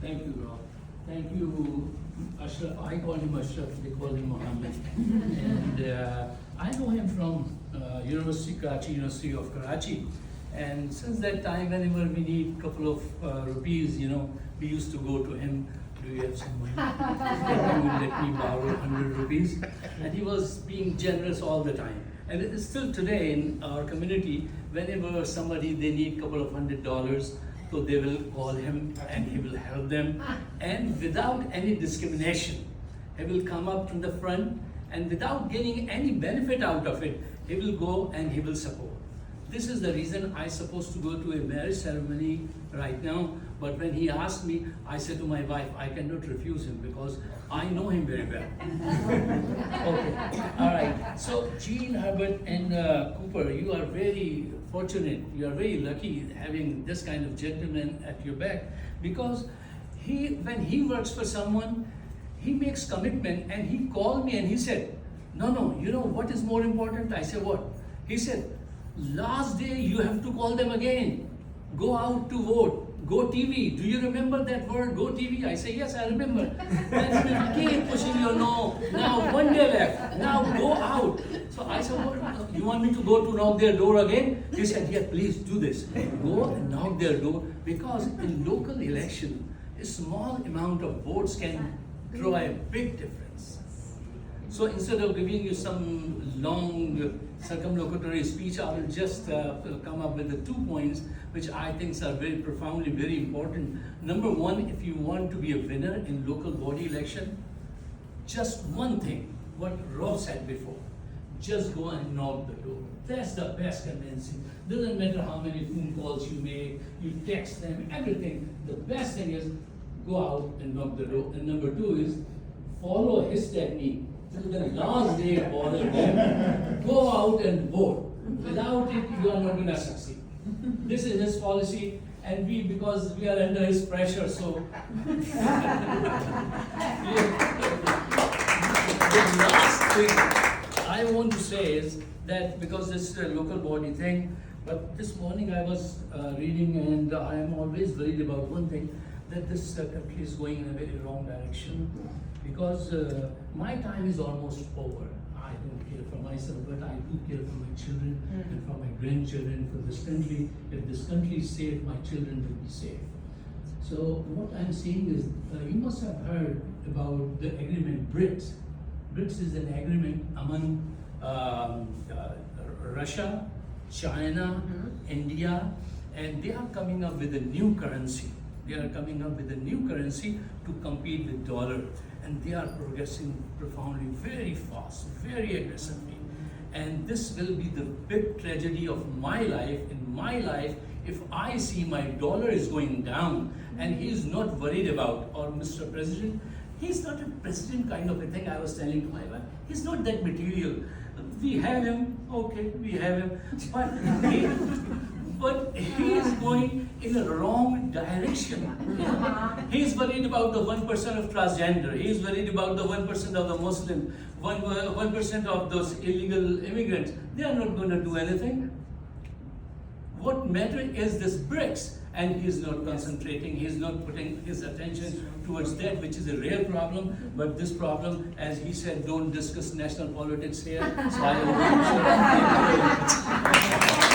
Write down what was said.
Thank you, Rob. Thank you, Ashraf. I call him Ashraf, they call him Mohammed. And I know him from University of Karachi. And since that time, whenever we need a couple of rupees, we used to go to him. Do you have some money? He would let me borrow 100 rupees. And he was being generous all the time. And it is still today in our community, whenever somebody, they need a couple of $100, so they will call him and he will help them. And without any discrimination, he will come up to the front and without getting any benefit out of it, he will go and he will support. This is the reason I supposed to go to a marriage ceremony right now, but when he asked me, I said to my wife, I cannot refuse him because I know him very well. Okay, all right. So Jean, Herbert, and Cooper, you are very fortunate. You are very lucky having this kind of gentleman at your back, because when he works for someone, he makes commitment, and he called me and he said, no, you know what is more important? I said, what? He said, last day you have to call them again. Go out to vote. Go TV. Do you remember that word, go TV? I say, yes, I remember. And he will keep pushing you, no. Now 1 day left. Now go out. So I said, what? You want me to go to knock their door again? He said, yeah, please do this. Go and knock their door, because in local election, a small amount of votes can draw a big difference. So instead of giving you some long circumlocutory speech, I will just come up with the 2 points which I think are very profoundly, very important. Number one, if you want to be a winner in local body election, just one thing, what Rob said before, just go and knock the door. That's the best convincing. Doesn't matter how many phone calls you make, you text them, everything. The best thing is go out and knock the door. And number two is follow his technique. Till the last day of all of them, go out and vote. Without it, you are not going to succeed. This is his policy, and because we are under his pressure, so. The last thing I want to say is that, because this is a local body thing, but this morning I was reading, and I am always worried about one thing, that this country is going in a very wrong direction. Because my time is almost over. I don't care for myself, but I do care for my children and for my grandchildren, for this country. If this country is safe, my children will be safe. So what I'm saying is, you must have heard about the agreement BRICS. BRICS is an agreement among Russia, China, India, and they are coming up with a new currency. They are coming up with a new currency to compete with dollar. And they are progressing profoundly, very fast, very aggressively. And this will be the big tragedy of my life. In my life, if I see my dollar is going down and he is not worried about, or Mr. President, he's not a president kind of a thing. I was telling to my wife, he's not that material. We have him, okay, we have him, but he is going in a wrong direction. He is worried about the 1% of transgender. He is worried about the 1% of the Muslim, 1% of those illegal immigrants. They are not going to do anything. What matter is this BRICS, and he is not concentrating. He is not putting his attention towards that, which is a real problem. But this problem, as he said, don't discuss national politics here. So I will